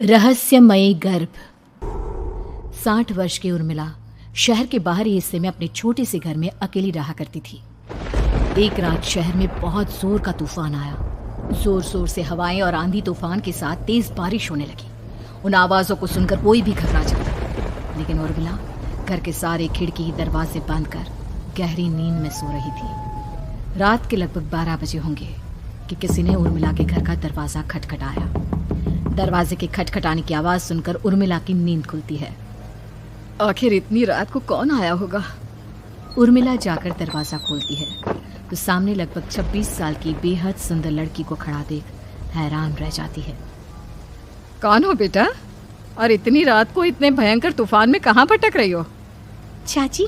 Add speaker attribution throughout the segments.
Speaker 1: रहस्यमयी गर्भ। 60 वर्ष की उर्मिला शहर के बाहरी हिस्से में अपने छोटे से घर में अकेली रहा करती थी। एक रात शहर में बहुत जोर का तूफान आया। जोर जोर से हवाएं और आंधी तूफान के साथ तेज बारिश होने लगी। उन आवाजों को सुनकर कोई भी घबरा जाता, लेकिन उर्मिला घर के सारे खिड़की दरवाजे बंद कर गहरी नींद में सो रही थी। रात के लगभग 12 बजे होंगे कि किसी ने उर्मिला के घर का दरवाजा खटखटाया। दरवाजे के खटखटाने की आवाज सुनकर उर्मिला की नींद खुलती है। आखिर इतनी रात को कौन आया होगा? उर्मिला जाकर दरवाजा खोलती है तो सामने लगभग 26 साल की बेहद सुंदर लड़की को खड़ा देख हैरान रह जाती है।
Speaker 2: कौन हो बेटा, और इतनी रात को इतने भयंकर तूफान में कहाँ भटक रही हो?
Speaker 3: चाची,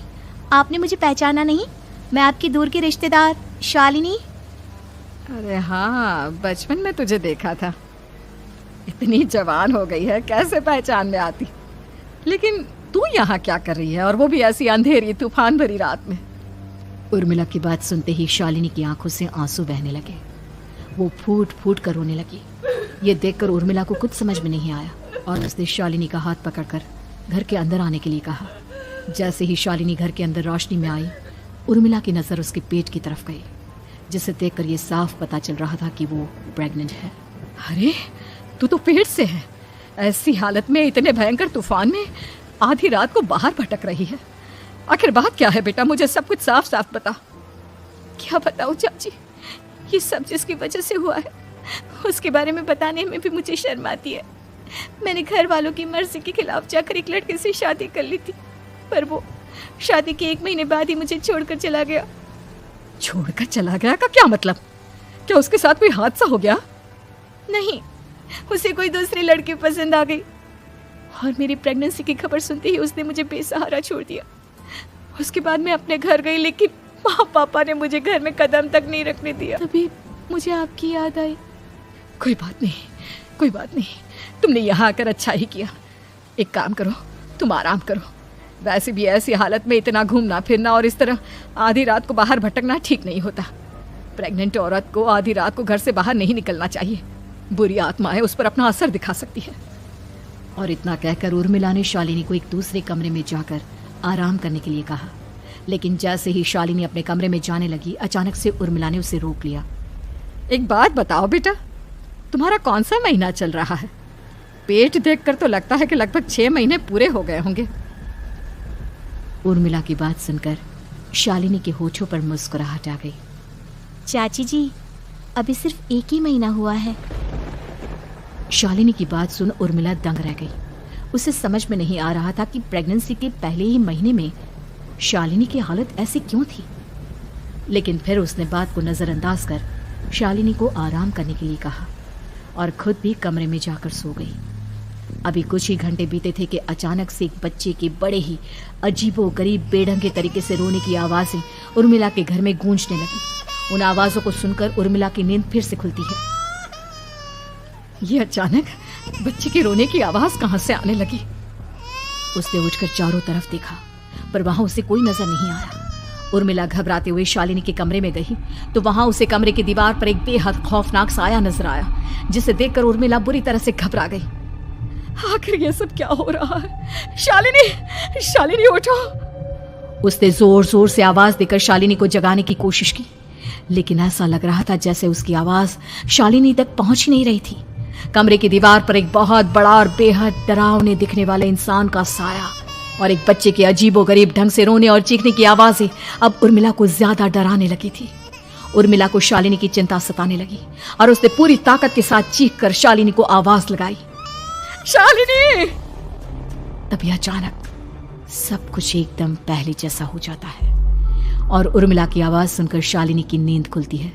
Speaker 3: आपने मुझे पहचाना नहीं? मैं आपकी दूर की रिश्तेदार शालिनी।
Speaker 2: अरे हाँ, बचपन में तुझे देखा था। इतनी जवान हो गई है, कैसे पहचान में आती। लेकिन तू यहाँ क्या कर रही है, और वो भी ऐसी अंधेरी तूफान भरी रात में?
Speaker 1: उर्मिला की बात सुनते ही शालिनी की आंखों से आंसू बहने लगे। वो फूट फूट कर रोने लगी। ये देखकर उर्मिला को कुछ समझ में नहीं आया और उसने शालिनी का हाथ पकड़कर घर के अंदर आने के लिए कहा। जैसे ही शालिनी घर के अंदर रोशनी में आई, उर्मिला की नज़र उसके पेट की तरफ गई, जिसे देखकर ये साफ पता चल रहा था कि वो प्रेग्नेंट है।
Speaker 2: अरे, तू तो पेट से है। ऐसी हालत में इतने भयंकर तूफान में आधी रात को बाहर भटक रही है। आखिर बात क्या है बेटा, मुझे सब कुछ साफ साफ बता।
Speaker 3: क्या बताऊं चाची, ये सब जिसकी वजह से हुआ है उसके बारे में बताने में भी मुझे शर्म आती है। मैंने घर वालों की मर्जी के खिलाफ जाकर एक लड़के से शादी कर ली थी, पर वो शादी के 1 महीने बाद ही मुझे छोड़कर चला गया।
Speaker 2: छोड़कर चला गया का क्या मतलब? क्या उसके साथ कोई हादसा हो गया?
Speaker 3: नहीं, उसे कोई दूसरी लड़की पसंद आ गई और मेरी प्रेगनेंसी की खबर सुनते ही उसने मुझे बेसहारा छोड़ दिया। उसके बाद मैं अपने घर गई, लेकिन माँ पापा ने मुझे घर में कदम तक नहीं रखने दिया। तभी मुझे आपकी याद आई।
Speaker 2: कोई बात नहीं, कोई बात नहीं, तुमने यहाँ आकर अच्छा ही किया। एक काम करो, तुम आराम करो। वैसे भी ऐसी हालत में इतना घूमना फिरना और इस तरह आधी रात को बाहर भटकना ठीक नहीं होता। प्रेग्नेंट औरत को आधी रात को घर से बाहर नहीं निकलना चाहिए। बुरी आत्माएं उस पर अपना असर दिखा सकती है।
Speaker 1: और इतना कहकर उर्मिला ने शालिनी को एक दूसरे कमरे में जाकर आराम करने के लिए कहा। लेकिन जैसे ही शालिनी अपने कमरे में जाने लगी, अचानक से उर्मिला ने उसे रोक लिया।
Speaker 2: एक बात बताओ बेटा, तुम्हारा कौन सा महीना चल रहा है? पेट देखकर तो लगता है कि लगभग 6 महीने पूरे हो गए होंगे।
Speaker 1: उर्मिला की बात सुनकर शालिनी के होठों पर मुस्कुराहट आ गई।
Speaker 3: चाची जी, अभी सिर्फ 1 ही महीना हुआ है।
Speaker 1: शालिनी की बात सुन उर्मिला दंग रह गई। उसे समझ में नहीं आ रहा था कि प्रेगनेंसी के पहले ही महीने में शालिनी की हालत ऐसी क्यों थी। लेकिन फिर उसने बात को नजरअंदाज कर शालिनी को आराम करने के लिए कहा और खुद भी कमरे में जाकर सो गई। अभी कुछ ही घंटे बीते थे कि अचानक से एक बच्चे के बड़े ही अजीबोगरीब बेढंगे तरीके से रोने की आवाजें उर्मिला के घर में गूंजने लगी। उन आवाजों को सुनकर उर्मिला की नींद फिर से खुलती है।
Speaker 2: ये अचानक बच्चे के रोने की आवाज कहां से आने लगी?
Speaker 1: उसने उठकर चारों तरफ देखा, पर वहां उसे कोई नजर नहीं आया। उर्मिला घबराते हुए शालिनी के कमरे में गई तो वहां उसे कमरे की दीवार पर एक बेहद खौफनाक साया नजर आया, जिसे देखकर उर्मिला बुरी तरह से घबरा गई।
Speaker 2: आखिर ये सब क्या हो रहा है? शालिनी, शालिनी उठो!
Speaker 1: उसने जोर जोर से आवाज देकर शालिनी को जगाने की कोशिश की, लेकिन ऐसा लग रहा था जैसे उसकी आवाज शालिनी तक पहुंच ही नहीं रही थी। कमरे की दीवार पर एक बहुत बड़ा और बेहद डरावने दिखने वाले इंसान का साया और एक बच्चे के अजीबोगरीब ढंग से रोने और चीखने की आवाजें अब उर्मिला को ज्यादा डराने लगी थी। उर्मिला को शालिनी की चिंता सताने लगी और उसने पूरी ताकत के साथ चीख कर शालिनी को आवाज लगाई,
Speaker 2: शालिनी!
Speaker 1: तभी अचानक सब कुछ एकदम पहले जैसा हो जाता है और उर्मिला की आवाज सुनकर शालिनी की नींद खुलती है।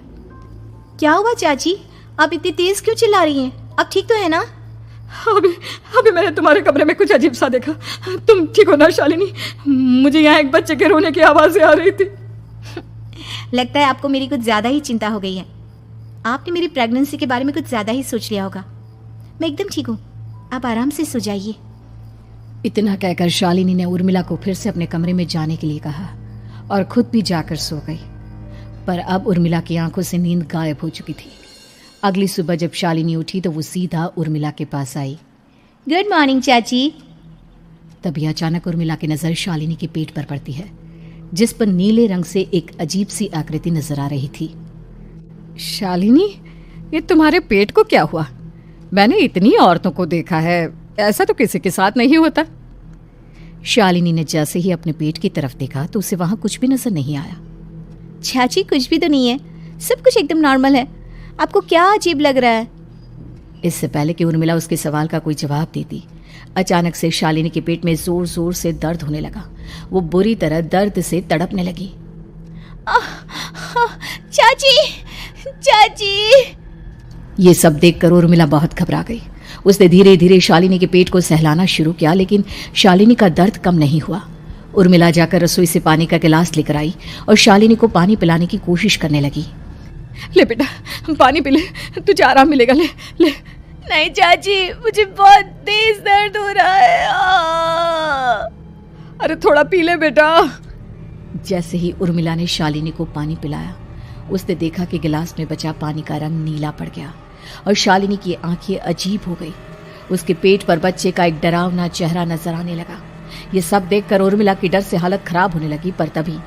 Speaker 3: क्या हुआ चाची, आप इतनी तेज क्यों चिल्ला रही हैं? अब ठीक तो है ना?
Speaker 2: अभी मैंने तुम्हारे कमरे में कुछ अजीब सा देखा। तुम ठीक हो ना शालिनी? मुझे यहाँ एक बच्चे के रोने की आवाजें आ रही थी।
Speaker 3: लगता है आपको मेरी कुछ ज्यादा ही चिंता हो गई है। आपने मेरी प्रेगनेंसी के बारे में कुछ ज्यादा ही सोच लिया होगा। मैं एकदम ठीक हूँ, आप आराम से सो जाइए।
Speaker 1: इतना कहकर शालिनी ने उर्मिला को फिर से अपने कमरे में जाने के लिए कहा और खुद भी जाकर सो गई। पर अब उर्मिला की आंखों से नींद गायब हो चुकी थी। अगली सुबह जब शालिनी उठी तो वो सीधा उर्मिला के पास आई।
Speaker 3: गुड मॉर्निंग चाची।
Speaker 1: तभी अचानक उर्मिला की नजर शालिनी के पेट पर पड़ती है, जिस पर नीले रंग से एक अजीब सी आकृति नजर आ रही थी।
Speaker 2: शालिनी, ये तुम्हारे पेट को क्या हुआ? मैंने इतनी औरतों को देखा है, ऐसा तो किसी के साथ नहीं होता।
Speaker 1: शालिनी ने जैसे ही अपने पेट की तरफ देखा तो उसे वहां कुछ भी नजर नहीं आया।
Speaker 3: चाची कुछ भी तो नहीं है, सब कुछ एकदम नॉर्मल है। आपको क्या अजीब लग रहा है?
Speaker 1: इससे पहले कि उर्मिला उसके सवाल का कोई जवाब देती, अचानक से शालिनी के पेट में जोर जोर से दर्द होने लगा। वो बुरी तरह दर्द से तड़पने लगी।
Speaker 3: चाची, चाची।
Speaker 1: ये सब देखकर उर्मिला बहुत घबरा गई। उसने धीरे धीरे शालिनी के पेट को सहलाना शुरू किया, लेकिन शालिनी का दर्द कम नहीं हुआ। उर्मिला जाकर रसोई से पानी का गिलास लेकर आई और शालिनी को पानी पिलाने की कोशिश करने लगी।
Speaker 2: ले बेटा, पानी पी ले, तुझे आराम मिलेगा। ले ले।
Speaker 3: नहीं चाची, मुझे बहुत तेज दर्द हो रहा है।
Speaker 2: अरे थोड़ा पी ले बेटा।
Speaker 1: जैसे ही उर्मिला ने शालिनी को पानी पिलाया, उसने देखा कि गिलास में बचा पानी का रंग नीला पड़ गया और शालिनी की आंखें अजीब हो गई। उसके पेट पर बच्चे का एक डरावना चेहरा नजर आने लगा। ये सब देखकर उर्मिला की डर से हालत खराब होने लगी, पर तभी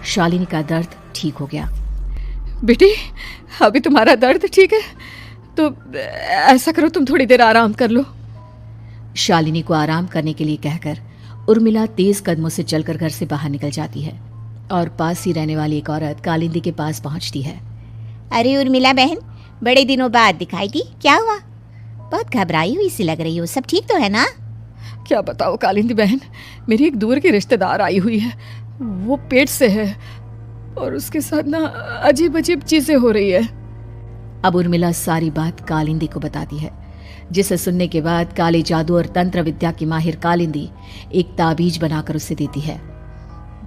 Speaker 1: शालिनी का दर्द ठीक हो गया।
Speaker 2: बेटी, अभी तुम्हारा दर्द ठीक है तो ऐसा करो, तुम थोड़ी देर आराम कर लो।
Speaker 1: शालिनी को आराम करने के लिए कहकर उर्मिला तेज कदमों से चलकर घर से बाहर निकल जाती है और पास ही रहने वाली एक औरत कालिंदी के पास पहुंचती है।
Speaker 3: अरे उर्मिला बहन, बड़े दिनों बाद दिखाई दी, क्या हुआ? बहुत घबराई हुई सी लग रही हो, सब ठीक तो है ना?
Speaker 2: क्या बताओ कालिंदी बहन, मेरी एक दूर की रिश्तेदार आई हुई है। वो पेट से है और उसके साथ ना अजीब अजीब चीजें हो रही है।
Speaker 1: अब उर्मिला सारी बात कालिंदी को बताती है, जिसे सुनने के बाद काले जादू और तंत्र विद्या की माहिर कालिंदी एक ताबीज बनाकर उसे देती है।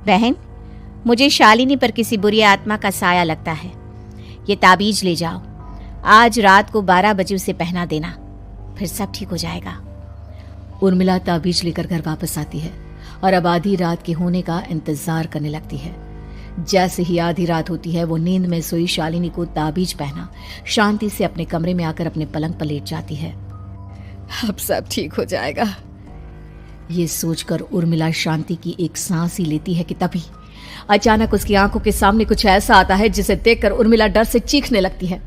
Speaker 3: बहन, मुझे शालिनी पर किसी बुरी आत्मा का साया लगता है। ये ताबीज ले जाओ, आज रात को 12 बजे उसे पहना देना, फिर सब ठीक हो जाएगा।
Speaker 1: उर्मिला ताबीज लेकर घर वापस आती है और अब आधी रात के होने का इंतजार करने लगती है। जैसे ही आधी रात होती है, वो नींद में सोई शालिनी को ताबीज पहना शांति से अपने कमरे में आकर अपने पलंग पर लेट जाती है।
Speaker 2: अब सब ठीक हो जाएगा।
Speaker 1: ये सोचकर उर्मिला शांति की एक सांस ही लेती है कि तभी अचानक उसकी आंखों के सामने कुछ ऐसा आता है जिसे देखकर उर्मिला डर से चीखने लगती है।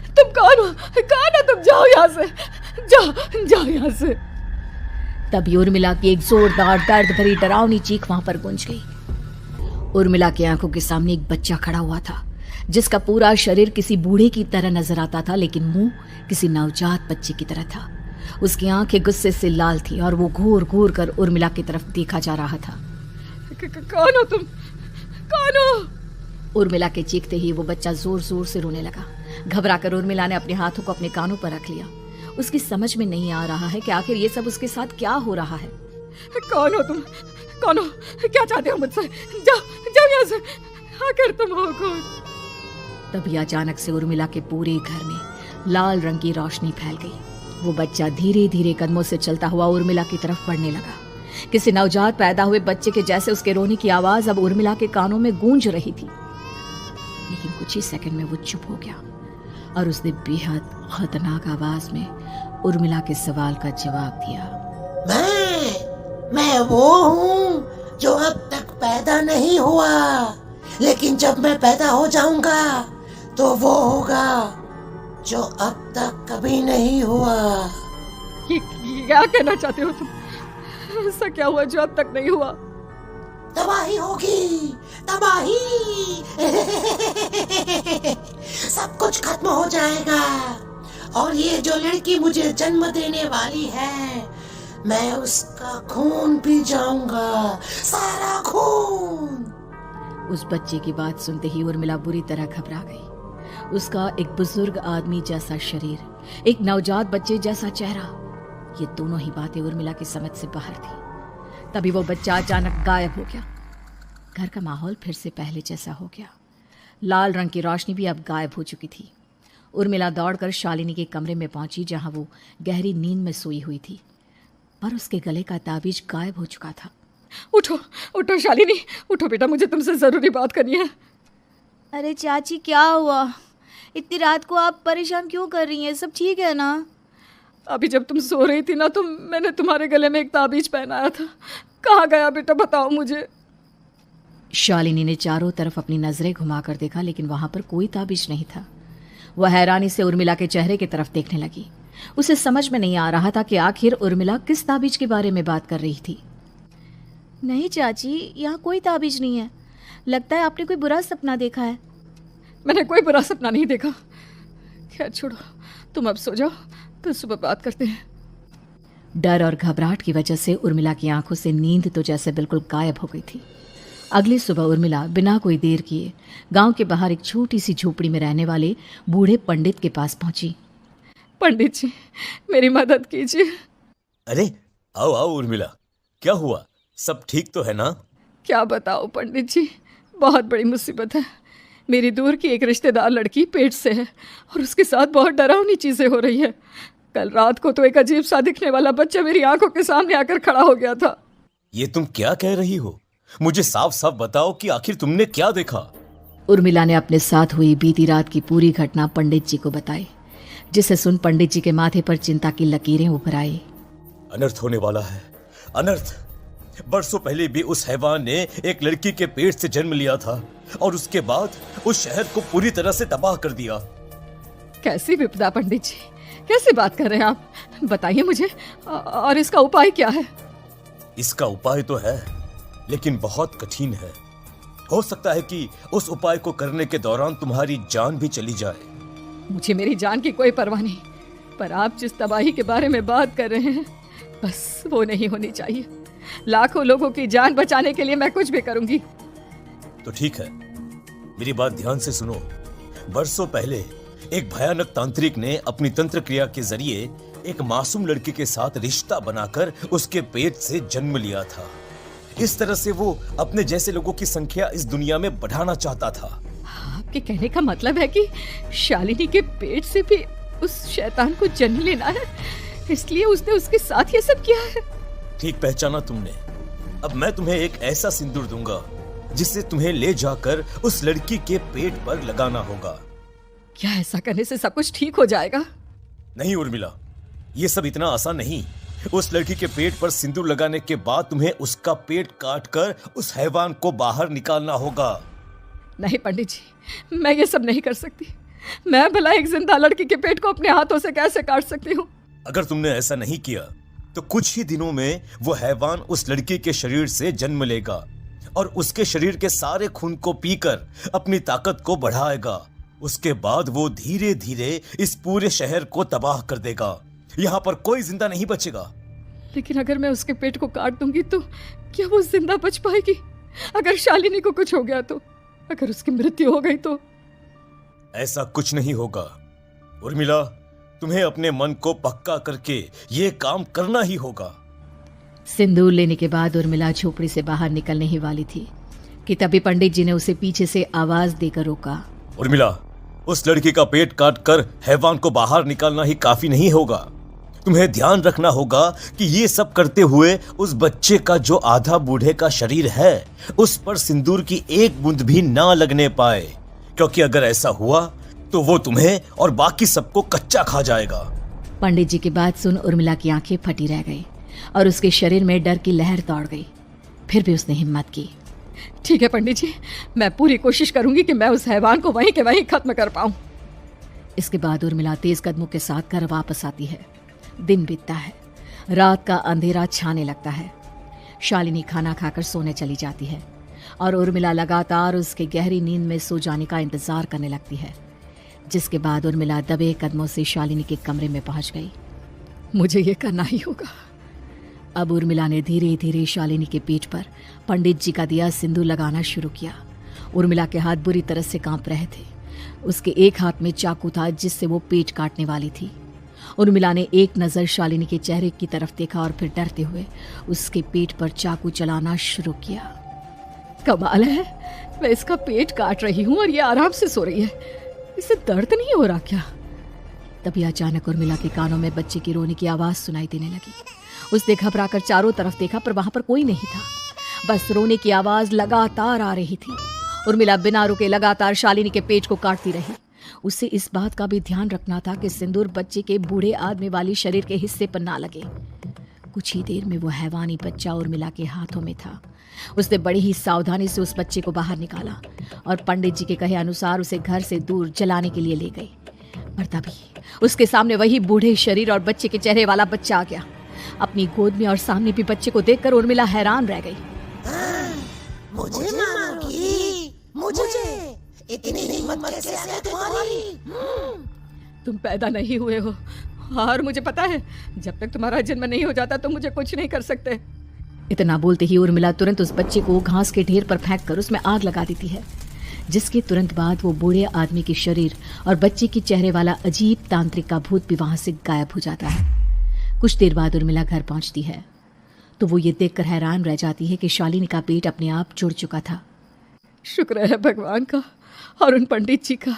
Speaker 2: तुम कौन हो? कौन हो तुम? जाओ यहाँ से, जाओ जाओ यहाँ से।
Speaker 1: तभी उर्मिला की एक जोरदार दर्द भरी डरावनी चीख वहां पर गूंज गई। उर्मिला की आंखों के सामने एक बच्चा खड़ा हुआ था, जिसका पूरा शरीर किसी बूढ़े की तरह नजर आता था, लेकिन मुंह किसी नवजात बच्चे की तरह था। उसकी आंखें गुस्से से लाल थी और वो घूर घूर कर उर्मिला की तरफ देखा जा रहा था।
Speaker 2: कौन हो तुम? कौन हो?
Speaker 1: उर्मिला के चीखते ही वो बच्चा जोर जोर से रोने लगा। घबराकर उर्मिला ने अपने हाथों को अपने कानों पर रख लिया। उसकी समझ में नहीं आ रहा है कि आखिर ये सब उसके साथ क्या हो रहा है।
Speaker 2: कौन हो तुम? कौन हो? क्या चाहते हो मुझसे? जाओ जाओ यहाँ से, आखिर तुम हो कौन?
Speaker 1: तभी अचानक से उर्मिला के पूरे घर में लाल रंग की रोशनी फैल गई। वो बच्चा धीरे धीरे कदमों से चलता हुआ उर्मिला की तरफ बढ़ने लगा। किसी नवजात पैदा हुए बच्चे के जैसे उसके रोने की आवाज अब उर्मिला के कानों में गूंज रही थी। लेकिन कुछ ही सेकंड में वो चुप हो गया और उसने बेहद खतरनाक आवाज में उर्मिला के सवाल का जवाब दिया।
Speaker 4: मैं वो हूँ जो अब तक पैदा नहीं हुआ, लेकिन जब मैं पैदा हो जाऊंगा तो वो होगा जो अब तक कभी नहीं हुआ।
Speaker 2: ये क्या कहना चाहते हो तुम? ऐसा क्या हुआ जो अब तक नहीं हुआ?
Speaker 4: तबाही होगी, तबाही। सब कुछ खत्म हो जाएगा और ये जो लड़की मुझे जन्म देने वाली है, मैं उसका खून पी जाऊंगा, सारा खून।
Speaker 1: उस बच्चे की बात सुनते ही उर्मिला बुरी तरह घबरा गई। उसका एक बुजुर्ग आदमी जैसा शरीर, एक नवजात बच्चे जैसा चेहरा, ये दोनों ही बातें उर्मिला की समझ से बाहर थी। तभी वो बच्चा अचानक गायब हो गया। घर का माहौल फिर से पहले जैसा हो गया। लाल रंग की रोशनी भी अब गायब हो चुकी थी। उर्मिला दौड़कर शालिनी के कमरे में पहुंची, जहां वो गहरी नींद में सोई हुई थी, पर उसके गले का ताबीज गायब हो चुका था।
Speaker 2: उठो उठो शालिनी, उठो बेटा, मुझे तुमसे जरूरी बात करनी है।
Speaker 3: अरे चाची, क्या हुआ? इतनी रात को आप परेशान क्यों कर रही हैं? सब ठीक है ना?
Speaker 2: अभी जब तुम सो रही थी ना तो मैंने तुम्हारे गले में एक ताबीज पहनाया था। कहाँ गया बेटा, बताओ मुझे।
Speaker 1: शालिनी ने चारों तरफ अपनी नजरें घुमाकर देखा, लेकिन वहां पर कोई ताबीज नहीं था। वह हैरानी से उर्मिला के चेहरे की तरफ देखने लगी। उसे समझ में नहीं आ रहा था कि आखिर उर्मिला किस ताबीज के बारे में बात कर रही थी।
Speaker 3: नहीं चाची, यहाँ कोई ताबीज नहीं है। लगता है आपने कोई बुरा सपना देखा है।
Speaker 2: मैंने कोई बुरा सपना नहीं देखा। खैर छोड़ो, तुम अब सो जाओ, फिर सुबह बात करते हैं।
Speaker 1: डर और घबराहट की वजह से उर्मिला की आंखों से नींद तो जैसे बिल्कुल गायब हो गई थी। अगली सुबह उर्मिला बिना कोई देर किए गांव के बाहर एक छोटी सी झोपड़ी में रहने वाले बूढ़े पंडित के पास पहुंची।
Speaker 2: पंडित जी, मेरी मदद कीजिए।
Speaker 5: अरे आओ आओ उर्मिला, क्या हुआ? सब ठीक तो है ना?
Speaker 2: क्या बताओ पंडित जी, बहुत बड़ी मुसीबत है। मेरी दूर की एक रिश्तेदार लड़की पेट से है और उसके साथ बहुत डरावनी चीज़ें हो रही है। कल रात को तो एक अजीब सा दिखने वाला बच्चा मेरी आंखों के सामने आकर खड़ा हो गया था।
Speaker 5: ये तुम क्या कह रही हो? मुझे साफ साफ बताओ कि आखिर तुमने क्या देखा?
Speaker 1: उर्मिला ने अपने साथ हुई बीती रात की पूरी घटना पंडित जी को बताई, जिसे सुन पंडित जी के माथे पर चिंता की लकीरें उभर आई।
Speaker 5: अनर्थ होने वाला है, अनर्थ। बरसों पहले भी उस हैवान ने एक लड़की के पेट से जन्म लिया था और उसके बाद उस शहर को पूरी तरह से तबाह कर दिया।
Speaker 2: कैसी विपदा पंडित जी, कैसी बात कर रहे हैं आप? बताइए मुझे, और इसका उपाय क्या है?
Speaker 5: इसका उपाय तो है, लेकिन बहुत कठिन है। हो सकता है कि उस उपाय को करने के दौरान तुम्हारी जान भी चली जाए।
Speaker 2: मुझे मेरी जान की कोई परवाह नहीं, पर आप जिस तबाही के बारे में बात कर रहे हैं, बस वो नहीं होनी चाहिए। लाखों लोगों की जान बचाने के लिए मैं कुछ भी करूंगी।
Speaker 5: तो ठीक है, मेरी बात ध्यान से सुनो। बरसों पहले एक भयानक तांत्रिक ने अपनी तंत्र क्रिया के जरिए एक मासूम लड़की के साथ रिश्ता बनाकर उसके पेट से जन्म लिया था। इस तरह से वो अपने जैसे लोगों की संख्या इस दुनिया में बढ़ाना चाहता था।
Speaker 2: आपके कहने का मतलब है कि शालिनी के पेट से भी उस शैतान को जन्म लेना है, इसलिए उसने उसके साथ ये सब किया है।
Speaker 5: ठीक पहचाना तुमने। अब मैं तुम्हें एक ऐसा सिंदूर दूंगा जिससे तुम्हें ले जाकर उस लड़की के पेट पर लगाना होगा।
Speaker 2: क्या ऐसा करने से सब कुछ ठीक हो जाएगा?
Speaker 5: नहीं उर्मिला, ये सब इतना आसान नहीं। उस लड़की के पेट पर सिंदूर लगाने के बाद तुम्हें उसका पेट काटकर उस हैवान को बाहर निकालना होगा।
Speaker 2: नहीं पंडित जी, मैं ये सब नहीं कर सकती। मैं भला एक जिंदा लड़की के पेट को अपने हाथों से कैसे काट सकती हूँ?
Speaker 5: अगर तुमने ऐसा नहीं किया तो कुछ ही दिनों में वो हैवान उस लड़की के शरीर से जन्म लेगा और उसके शरीर के सारे खून को पीकर अपनी ताकत को बढ़ाएगा। उसके बाद वो धीरे धीरे इस पूरे शहर को तबाह कर देगा। यहाँ पर कोई जिंदा नहीं बचेगा।
Speaker 2: लेकिन अगर मैं उसके पेट को काट दूंगी तो क्या वो जिंदा बच पाएगी? अगर शालिनी को कुछ हो गया तो, अगर उसकी मृत्यु हो गई तो?
Speaker 5: ऐसा कुछ नहीं होगा उर्मिला, तुम्हें अपने मन को पक्का करके ये काम करना ही होगा।
Speaker 1: सिंदूर लेने के बाद उर्मिला झोपड़ी से बाहर निकलने ही वाली थी कि तभी पंडित जी ने उसे पीछे से आवाज देकर रोका।
Speaker 5: उर्मिला, उस लड़की का पेट काटकर हैवान को बाहर निकालना ही काफी नहीं होगा। तुम्हें ध्यान रखना होगा कि ये सब करते हुए उस बच्चे का जो आधा बूढ़े का शरीर है उस पर सिंदूर की एक बूंद भी ना लगने पाए, क्योंकि अगर ऐसा हुआ तो वो तुम्हें और बाकी सबको कच्चा खा जाएगा।
Speaker 1: पंडित जी की बात सुन उर्मिला की आंखें फटी रह गई और उसके शरीर में डर की लहर दौड़ गई। फिर भी उसने हिम्मत की।
Speaker 2: ठीक है पंडित जी, मैं पूरी कोशिश करूंगी कि मैं उस हैवान को वहीं के वहीं खत्म कर पाऊं।
Speaker 1: इसके बाद उर्मिला तेज कदमों के साथ घर वापस आती है। दिन बीतता है, रात का अंधेरा छाने लगता है। शालिनी खाना खाकर सोने चली जाती है और उर्मिला लगातार उसके गहरी नींद में सो जाने का इंतजार करने लगती है, जिसके बाद उर्मिला दबे कदमों से शालिनी के कमरे में पहुंच गई।
Speaker 2: मुझे ये करना ही होगा।
Speaker 1: अब उर्मिला ने धीरे धीरे शालिनी के पीठ पर पंडित जी का दिया सिंदूर लगाना शुरू किया। उर्मिला के हाथ बुरी तरह से कांप रहे थे। उसके एक हाथ में चाकू था जिससे वो पेट काटने वाली थी। उर्मिला ने एक नज़र शालिनी के चेहरे की तरफ देखा और फिर डरते हुए उसके पेट पर चाकू चलाना शुरू किया।
Speaker 2: कमाल है, मैं इसका पेट काट रही हूँ और ये आराम से सो रही है। इसे दर्द नहीं हो रहा क्या?
Speaker 1: तभी अचानक उर्मिला के कानों में बच्चे की रोने की आवाज़ सुनाई देने लगी। उसने घबराकर चारों तरफ देखा पर वहां पर कोई नहीं था, बस रोने की आवाज़ लगातार आ रही थी। उर्मिला बिना रुके लगातार शालिनी के पेट को काटती रही। उसे इस बात का भी ध्यान रखना था कि सिंदूर बच्चे के बूढ़े आदमी वाली शरीर के हिस्से पर ना लगे। कुछ ही देर में वो हैवानी बच्चा उर्मिला के हाथों में था। उसने बड़ी ही सावधानी से उस बच्चे को बाहर निकाला और पंडित जी के कहे अनुसार उसे घर से दूर जलाने के लिए ले गई। और तभी उसके सामने वही बूढ़े शरीर और बच्चे के चेहरे वाला बच्चा आ गया। अपनी गोद में और सामने भी बच्चे को देखकर उर्मिला हैरान रह गई।
Speaker 4: मुझे मारोगी? मुझे इतनी हिम्मत कैसे आ गई तुम्हारी?
Speaker 2: तुम पैदा नहीं हुए हो और मुझे पता है जब तक तुम्हारा जन्म नहीं हो जाता तो मुझे कुछ नहीं कर सकते।
Speaker 1: इतना बोलते ही उर्मिला तुरंत उस बच्चे को घास के ढेर पर फेंक कर उसमें आग लगा देती है, जिसके तुरंत बाद वो बूढ़े आदमी के शरीर और बच्चे के चेहरे वाला अजीब तांत्रिक का भूत भी वहां से गायब हो जाता है। कुछ देर बाद उर्मिला घर पहुंचती है तो वो ये देखकर हैरान रह जाती है कि शालिनी का पेट अपने आप जुड़ चुका था।
Speaker 2: शुक्र है भगवान का और उन पंडित जी का,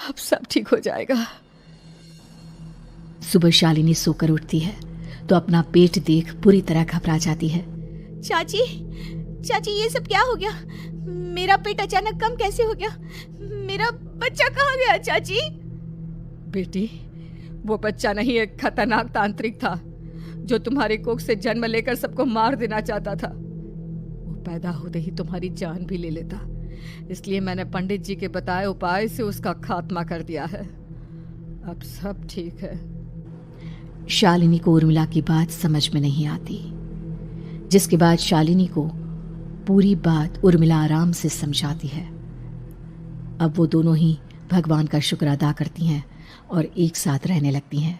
Speaker 2: अब सब ठीक हो जाएगा।
Speaker 1: सुबह शालिनी सोकर उठती है तो अपना पेट देख पूरी तरह घबरा जाती है।
Speaker 3: चाची, चाची ये सब क्या हो गया? मेरा पेट अचानक कम कैसे हो गया? मेरा बच्चा कहाँ गया चाची?
Speaker 2: बेटी, वो बच्चा नहीं एक खतरनाक तांत्रिक था जो तुम्हारी कोख से जन्म लेकर सबको मार देना चाहता था। वो पैदा होते ही तुम्हारी जान भी ले लेता, इसलिए मैंने पंडित जी के बताए उपाय से उसका खात्मा कर दिया है। अब सब ठीक है।
Speaker 1: शालिनी को उर्मिला की बात समझ में नहीं आती, जिसके बाद शालिनी को पूरी बात उर्मिला आराम से समझाती है। अब वो दोनों ही भगवान का शुक्र अदा करती हैं और एक साथ रहने लगती हैं।